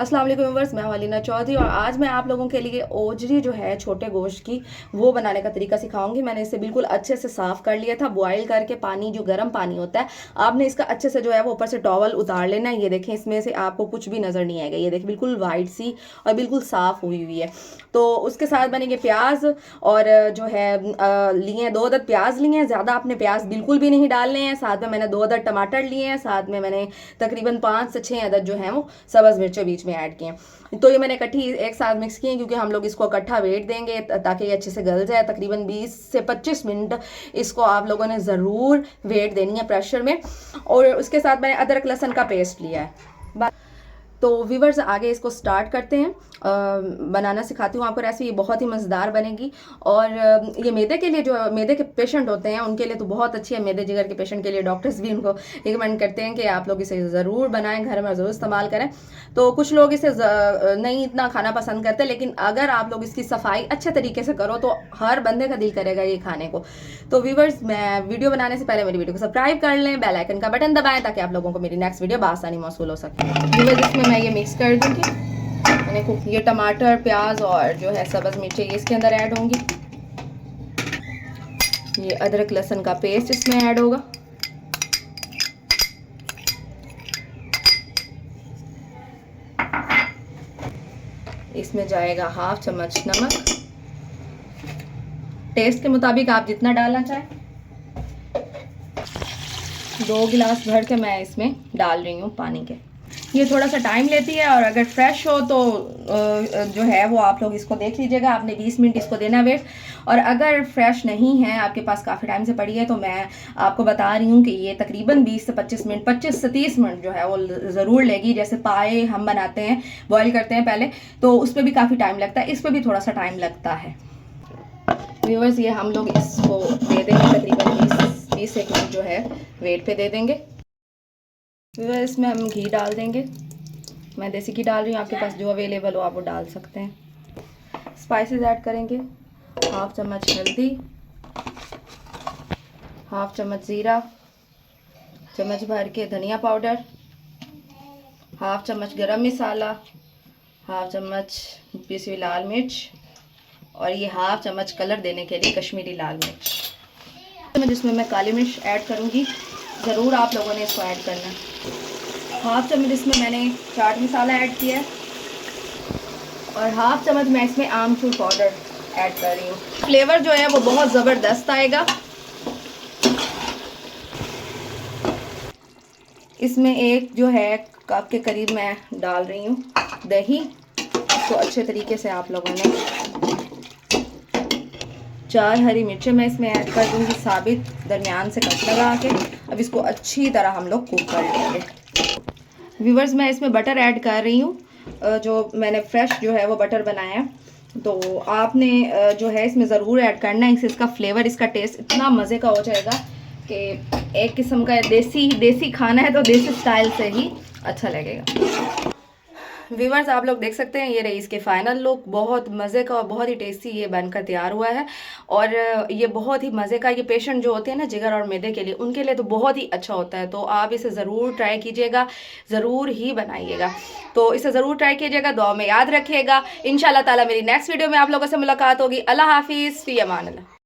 अस्सलाम वालेकुम व्यूअर्स, मैं वालिना चौधरी और आज मैं आप लोगों के लिए ओजरी जो है छोटे गोश्त की वो बनाने का तरीका सिखाऊंगी। मैंने इसे बिल्कुल अच्छे से साफ़ कर लिया था, बॉयल करके पानी जो गर्म पानी होता है आपने इसका अच्छे से जो है वो ऊपर से टॉवल उतार लेना है। ये देखें, इसमें से आपको कुछ भी नज़र नहीं आएगा। ये देखें बिल्कुल वाइट सी और बिल्कुल साफ़ हुई हुई है। तो उसके साथ बनेंगे प्याज और जो है लिए हैं 2 अदद प्याज लिए हैं। ज़्यादा आपने प्याज बिल्कुल भी नहीं डालने हैं। साथ में मैंने 2 अदद टमाटर लिए हैं। साथ में मैंने तकरीबन 5 से 6 अदद जो है वो सब्ज़ मिर्चें बीच में ऐड किए। तो ये मैंने इकट्ठी एक साथ मिक्स किए क्योंकि हम लोग इसको इकट्ठा वेट देंगे ताकि ये अच्छे से गल जाए। तकरीबन 20 से 25 मिनट इसको आप लोगों ने ज़रूर वेट देनी है प्रेशर में। और उसके साथ मैंने अदरक लहसुन का पेस्ट लिया है। तो व्यूवर्स आगे इसको स्टार्ट करते हैं। बनाना सिखाती हूँ आपको रेसिपी, बहुत ही मज़ेदार बनेगी। और ये मैदे के लिए, जो मैदे के पेशेंट होते हैं उनके लिए तो बहुत अच्छी है। मैदे जिगर के पेशेंट के लिए डॉक्टर्स भी उनको रिकमेंड करते हैं कि आप लोग इसे ज़रूर बनाएं, घर में ज़रूर इस्तेमाल करें। तो कुछ लोग इसे नहीं इतना खाना पसंद करते, लेकिन अगर आप लोग इसकी सफाई अच्छे तरीके से करो तो हर बंदे का दिल करेगा ये खाने को। तो व्यूवर्स, मैं वीडियो बनाने से पहले मेरी वीडियो को सब्सक्राइब कर लें, बेल आइकन का बटन दबाएं ताकि आप लोगों को मेरी नेक्स्ट वीडियो बआसानी मौसूल हो सके। व्यूवर्स, इसमें मैं ये मिक्स कर दूँगी। मैंने ये टमाटर, प्याज और जो है सब्ज़ मिर्ची ये इसके अंदर ऐड होंगी। ये अदरक लहसुन का पेस्ट इसमें ऐड होगा। इसमें जाएगा हाफ चम्मच नमक, टेस्ट के मुताबिक आप जितना डालना चाहें। 2 गिलास भर के मैं इसमें डाल रही हूँ पानी के। ये थोड़ा सा टाइम लेती है और अगर फ्रेश हो तो जो है वो आप लोग इसको देख लीजिएगा। आपने 20 मिनट इसको देना वेट। और अगर फ्रेश नहीं है, आपके पास काफ़ी टाइम से पड़ी है, तो मैं आपको बता रही हूँ कि ये तकरीबन 20 से 25 मिनट, 25 से 30 मिनट जो है वो ज़रूर लेगी। जैसे पाए हम बनाते हैं, बॉयल करते हैं पहले, तो उस पर भी काफ़ी टाइम लगता है, इस पर भी थोड़ा सा टाइम लगता है। व्यूअर्स, ये हम लोग इसको दे देंगे तकरीबन 20 एक मिनट जो है वेट पे दे देंगे। इसमें हम घी डाल देंगे। मैं देसी घी डाल रही हूँ, आपके पास जो अवेलेबल हो आप वो डाल सकते हैं। स्पाइसेस ऐड करेंगे, हाफ चम्मच हल्दी, हाफ चम्मच ज़ीरा, चम्मच भर के धनिया पाउडर, हाफ चम्मच गरम मसाला, हाफ चम्मच पिसी हुई लाल मिर्च और ये हाफ चम्मच कलर देने के लिए कश्मीरी लाल मिर्च। जिसमें मैं काली मिर्च ऐड करूँगी, ज़रूर आप लोगों ने इसको ऐड करना है। हाफ चम्मच इसमें मैंने चाट मसाला ऐड किया है और हाफ चम्मच मैं इसमें आमचूर पाउडर ऐड कर रही हूँ। फ्लेवर जो है वो बहुत ज़बरदस्त आएगा। इसमें एक जो है कप के करीब मैं डाल रही हूँ दही। इसको अच्छे तरीके से आप लोगों ने 4 हरी मिर्चें मैं इसमें ऐड कर दूँगी साबित, दरमियान से कट लगा के। अब इसको अच्छी तरह हम लोग कुक कर लेंगे। व्यूवर्स, मैं इसमें बटर ऐड कर रही हूँ, जो मैंने फ्रेश जो है वो बटर बनाया है। तो आपने जो है इसमें ज़रूर ऐड करना है। इसका फ्लेवर, इसका टेस्ट इतना मज़े का हो जाएगा कि एक किस्म का देसी खाना है तो देसी स्टाइल से ही अच्छा लगेगा। व्यूवर्स, आप लोग देख सकते हैं ये रही इसके फाइनल लुक। बहुत मज़े का और बहुत ही टेस्टी ये बनकर तैयार हुआ है। और ये बहुत ही मज़े का, ये पेशेंट जो होते हैं ना जिगर और मैदे के लिए, उनके लिए तो बहुत ही अच्छा होता है। तो आप इसे ज़रूर ट्राई कीजिएगा, ज़रूर ही बनाइएगा। तो इसे ज़रूर ट्राई कीजिएगा, दुआ में याद रखिएगा। इंशाल्लाह ताला मेरी नेक्स्ट वीडियो में आप लोगों से मुलाकात होगी। अल्लाह हाफिज़, फ़ी अमान अल्लाह।